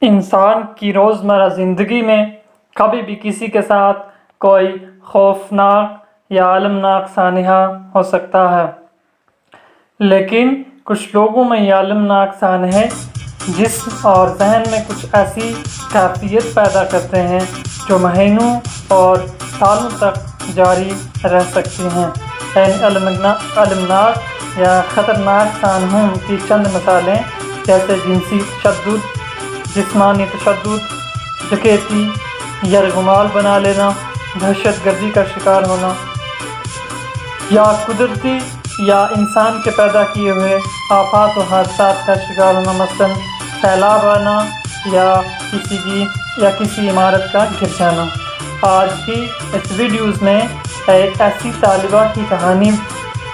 इंसान की रोज़मर्रा ज़िंदगी में कभी भी किसी के साथ कोई खौफनाक या अलमनाक सानिहा हो सकता है, लेकिन कुछ लोगों में ये अलमनाक सानहे जिस्म और जहन में कुछ ऐसी कैफियत पैदा करते हैं जो महीनों और सालों तक जारी रह सकती हैं। इन अलमनाक या ख़तरनाक सानहों की चंद मिसालें जैसे जिनसी तशद्दुद, जिस्मानी तशद्दुद, डकैती, यरगुमाल बना लेना, दहशतगर्दी का शिकार होना, या कुदरती या इंसान के पैदा किए हुए आफात व हादसात का शिकार होना, मसलन सैलाब आना या किसी इमारत का गिर जाना। आज की इस वीडियोज़ में एक ऐसी तालिबा की कहानी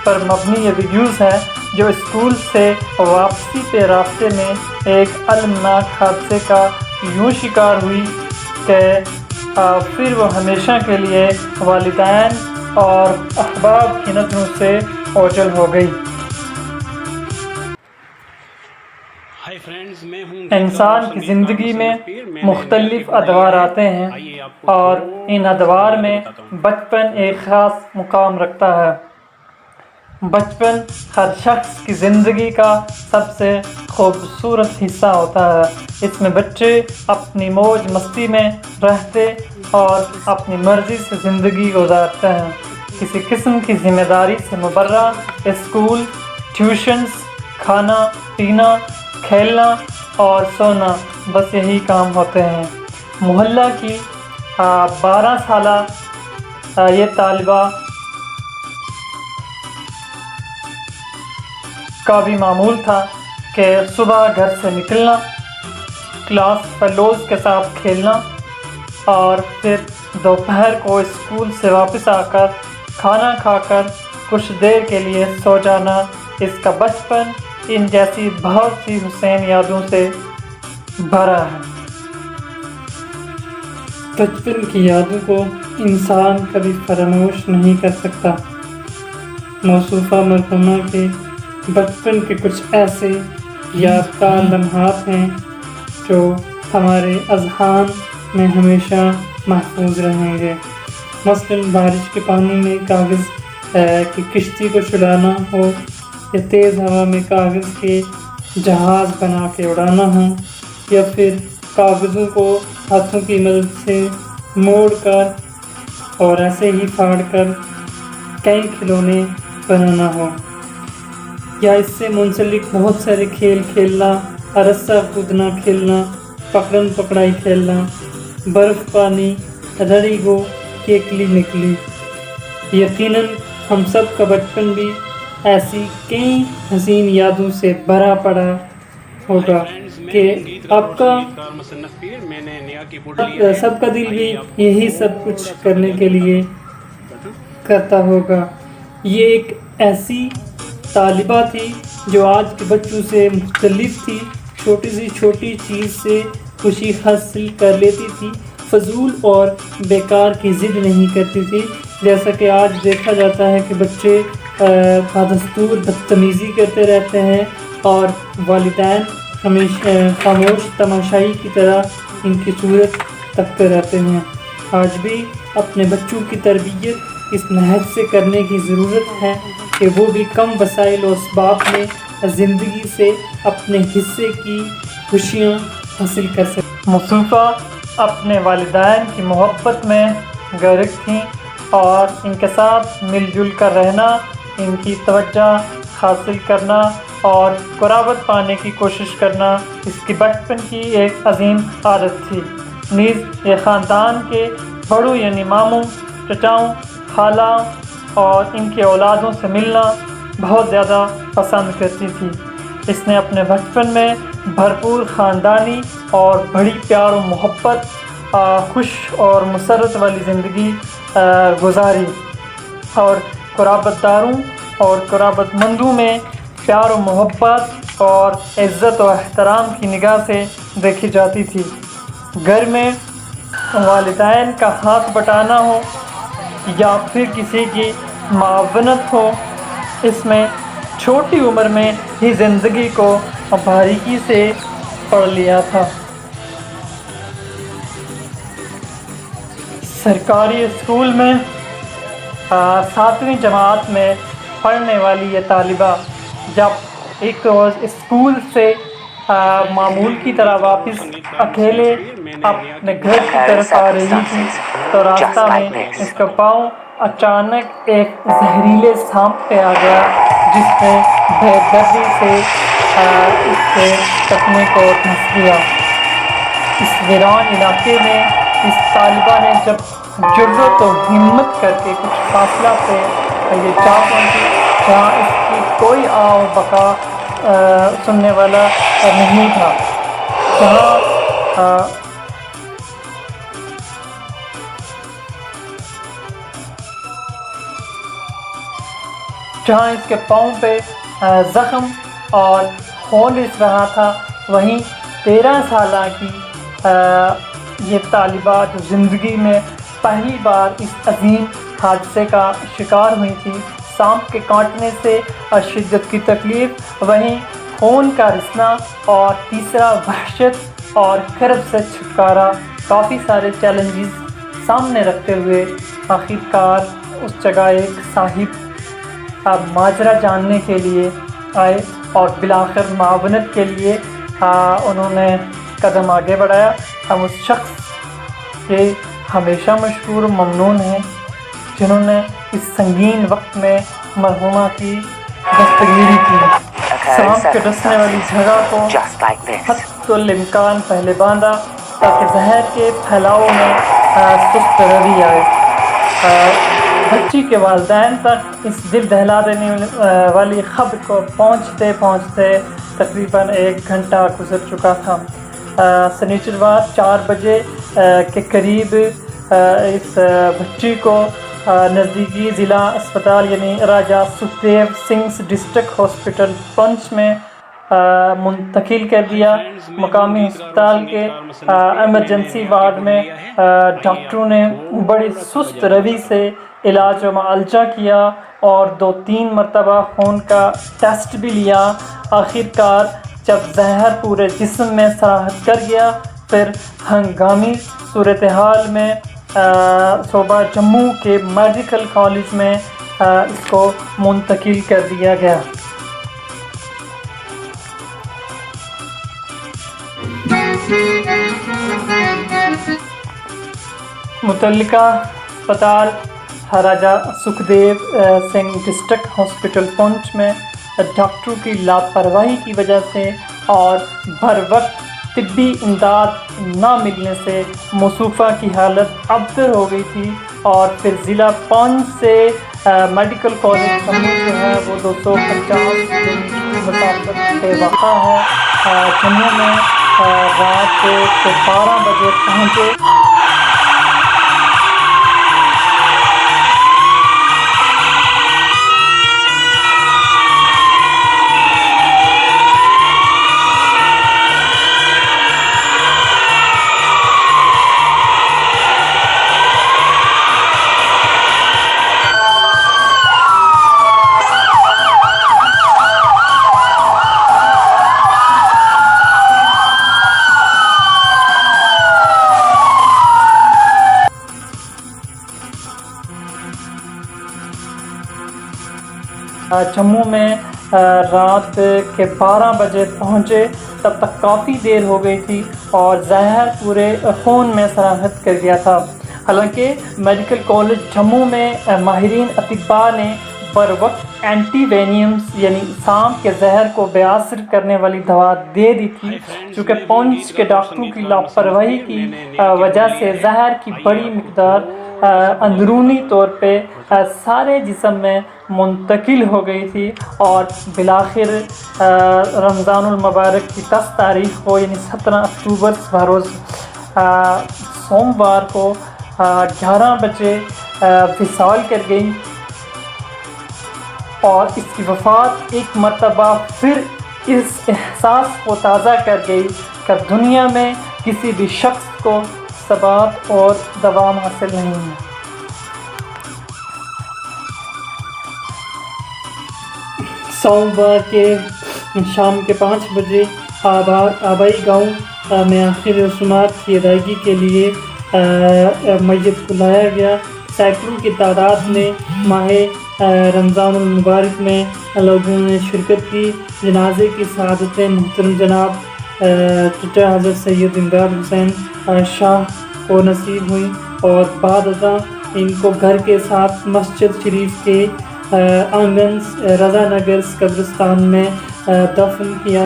पर मबनी ये वीडियोज़ है जो स्कूल से वापसी के रास्ते में एक अलमनाक हादसे का यूँ शिकार हुई कि फिर वो हमेशा के लिए वालिदैन और अहबाब की नज़रों से ओझल हो गई। इंसान की ज़िंदगी में मुख्तलिफ अदवार आते हैं और इन अदवार में बचपन एक ख़ास मुकाम रखता है। बचपन हर शख्स की ज़िंदगी का सबसे खूबसूरत हिस्सा होता है। इसमें बच्चे अपनी मौज मस्ती में रहते और अपनी मर्ज़ी से ज़िंदगी गुजारते हैं। किसी किस्म की ज़िम्मेदारी से मुबर्रा स्कूल, ट्यूशन्स, खाना पीना, खेलना और सोना, बस यही काम होते हैं। मोहल्ला की 12 साला ये तालिबा का भी मामूल था कि सुबह घर से निकलना, क्लास फेलोज़ के साथ खेलना और फिर दोपहर को स्कूल से वापस आकर खाना खाकर कुछ देर के लिए सो जाना। इसका बचपन इन जैसी बहुत सी हुसैन यादों से भरा है। बचपन की यादों को इंसान कभी फरामोश नहीं कर सकता। मौसूफ़ा मरहुमा के बचपन के कुछ ऐसे यादगार लम्हात हैं जो हमारे अज़हान में हमेशा महफूज रहेंगे। मसलन बारिश के पानी में कागज़ की किश्ती को चलाना हो, या तेज़ हवा में कागज़ के जहाज़ बना के उड़ाना हो, या फिर कागज़ों को हाथों की मदद से मोड़कर और ऐसे ही फाड़कर कई खिलौने बनाना हो, या इससे मुंसलिक बहुत सारे खेल खेलना, रस्सा कूदना खेलना, पकड़न पकड़ाई खेलना, बर्फ़ पानी, रड़ी गो, केकली निकली। यकीनन हम सब का बचपन भी ऐसी कई हसीन यादों से भरा पड़ा होगा कि सबका दिल भी यही सब कुछ करने के लिए करता होगा। ये एक ऐसी तालिबा थी जो आज के बच्चों से मुख्तलिफ थी। छोटी सी छोटी चीज़ से खुशी हासिल कर लेती थी, फजूल और बेकार की ज़िद नहीं करती थी। जैसा कि आज देखा जाता है कि बच्चे बदस्तूर बदतमीज़ी करते रहते हैं और वालिदैन हमेशा खामोश तमाशाई की तरह इनकी सूरत तकते रहते हैं। आज भी अपने बच्चों की तरबियत इस नहज से करने की ज़रूरत है कि वो भी कम वसाइल और असबाब में ज़िंदगी से अपने हिस्से की खुशियाँ हासिल कर सकें। मुस्तफ़ा अपने वालिदैन की मोहब्बत में गर्क थीं और इनके साथ मिलजुल कर रहना, इनकी तवज्जो हासिल करना और कुराबत पाने की कोशिश करना इसकी बचपन की एक अजीम आदत थी। नीज़ ये ख़ानदान के बड़ों यानी मामों, चचाओं, खालाओं और इनके औलादों से मिलना बहुत ज़्यादा पसंद करती थी। इसने अपने बचपन में भरपूर ख़ानदानी और बड़ी प्यार और मोहब्बत, खुश और मुसर्रत वाली ज़िंदगी गुजारी और कुराबतदारों और कुराबतमंदों में प्यार और मोहब्बत और इज़्ज़त और एहतराम की निगाह से देखी जाती थी। घर में वालिदैन का हाथ बटाना हो या फिर किसी की मावनत हो, इसमें छोटी उम्र में ही ज़िंदगी को बारीकी से पढ़ लिया था। سرکاری اسکول میں 7ویں جماعت میں پڑھنے والی یہ طالبہ جب ایک روز اسکول سے معمول کی طرح واپس اکیلے اپنے گھر کی طرف آ رہی تھی تو راستہ میں اس کا پاؤں اچانک ایک زہریلے سانپ پہ آ گیا، جس نے بے دردی سے اس کے ٹخنے کو دھنس دیا۔ اس ویران علاقے میں اس طالبہ نے جب جرأت و ہمت کر کے کچھ فاصلہ پہ یہ جا پہنچی جہاں اس کی کوئی آہ و بکا سننے والا نہیں تھا، جہاں اس کے پاؤں پہ زخم اور خون رس رہا تھا، وہیں 13 سالہ کی یہ طالبہ جو زندگی میں پہلی بار اس عظیم حادثے کا شکار ہوئی تھی، سانپ کے کاٹنے سے شدت کی تکلیف، وہیں خون کا رسنا، اور تیسرا وحشت اور کرب سے چھٹکارا، کافی سارے چیلنجز سامنے رکھتے ہوئے آخرکار اس جگہ ایک صاحب ماجرا جاننے کے لیے آئے اور بالآخر معاونت کے لیے انہوں نے قدم آگے بڑھایا۔ ہم اس شخص کے ہمیشہ مشکور و ممنون ہیں جنہوں نے اس سنگین وقت میں مرحومہ کی دستگیری کی، سانپ کے ڈسنے والی جگہ کو حتی الامکان پہلے باندھا تاکہ زہر کے پھیلاؤ میں سست روی آئے۔ بچی کے والدین تک اس دل دہلا دینے والی خبر کو پہنچتے پہنچتے تقریباً 1 گھنٹہ گزر چکا تھا۔ سنیچروار 4 بجے کے قریب اس بچی کو نزدیکی ضلع اسپتال یعنی راجہ سکھدیو سنگھ ڈسٹرکٹ ہاسپٹل پنچ میں منتقل کر دیا۔ مقامی ہسپتال کے ایمرجنسی وارڈ میں ڈاکٹروں نے بڑی سست روی سے علاج و معالجہ کیا اور 2-3 مرتبہ خون کا ٹیسٹ بھی لیا۔ آخرکار جب زہر پورے جسم میں سراحت کر گیا، پھر ہنگامی صورتحال میں صوبہ جموں کے میڈیکل کالج میں اس کو منتقل کر دیا گیا۔ متعلقہ اسپتال راجہ سکھدیو سنگھ ڈسٹرکٹ ہاسپٹل پنچ میں ڈاکٹروں کی لاپرواہی کی وجہ سے اور بر وقت طبی امداد نہ ملنے سے مصوفہ کی حالت ابتر ہو گئی تھی، اور پھر ضلع پنچ سے میڈیکل کالج جموں جو ہے وہ 250 کلومیٹر مسافت پہ واقع ہے۔ جموں میں رات کے 12 بجے پہنچے۔ جموں میں رات کے 12 بجے پہنچے، تب تک کافی دیر ہو گئی تھی اور زہر پورے خون میں سراحت کر گیا تھا۔ حالانکہ میڈیکل کالج جموں میں ماہرین اطباء نے بر وقت اینٹی وینیمز یعنی سانپ کے زہر کو بے اثر کرنے والی دوا دے دی تھی، چونکہ پنچ کے ڈاکٹروں کی لاپرواہی کی وجہ سے زہر کی بڑی مقدار اندرونی طور پہ سارے جسم میں منتقل ہو گئی تھی، اور بالآخر رمضان المبارک کی 10 تاریخ کو یعنی 17 اکتوبر بروز سوموار کو 11 بجے وصال کر گئی، اور اس کی وفات ایک مرتبہ پھر اس احساس کو تازہ کر گئی کہ دنیا میں کسی بھی شخص کو ثبات اور دوام حاصل نہیں ہے۔ سوموار کے شام کے 5 بجے آبائی گاؤں میں آخری رسومات کی ادائیگی کے لیے میت کو لایا گیا۔ سینکڑوں کی تعداد میں ماہ رمضان المبارک میں لوگوں نے شرکت کی۔ جنازے کی سعادتیں محترم جناب چچا حضرت سید امداد حسین شاہ کو نصیب ہوئیں اور بعد ازاں ان کو گھر کے ساتھ مسجد شریف کے آنگن رضا نگر قبرستان میں دفن کیا۔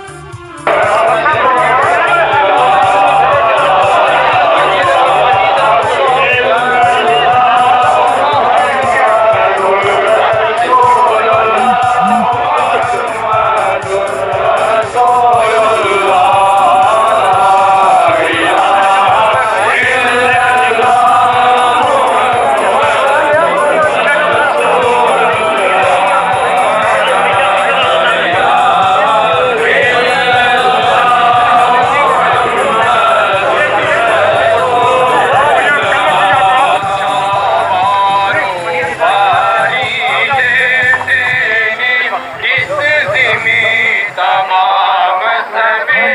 تمام سبھی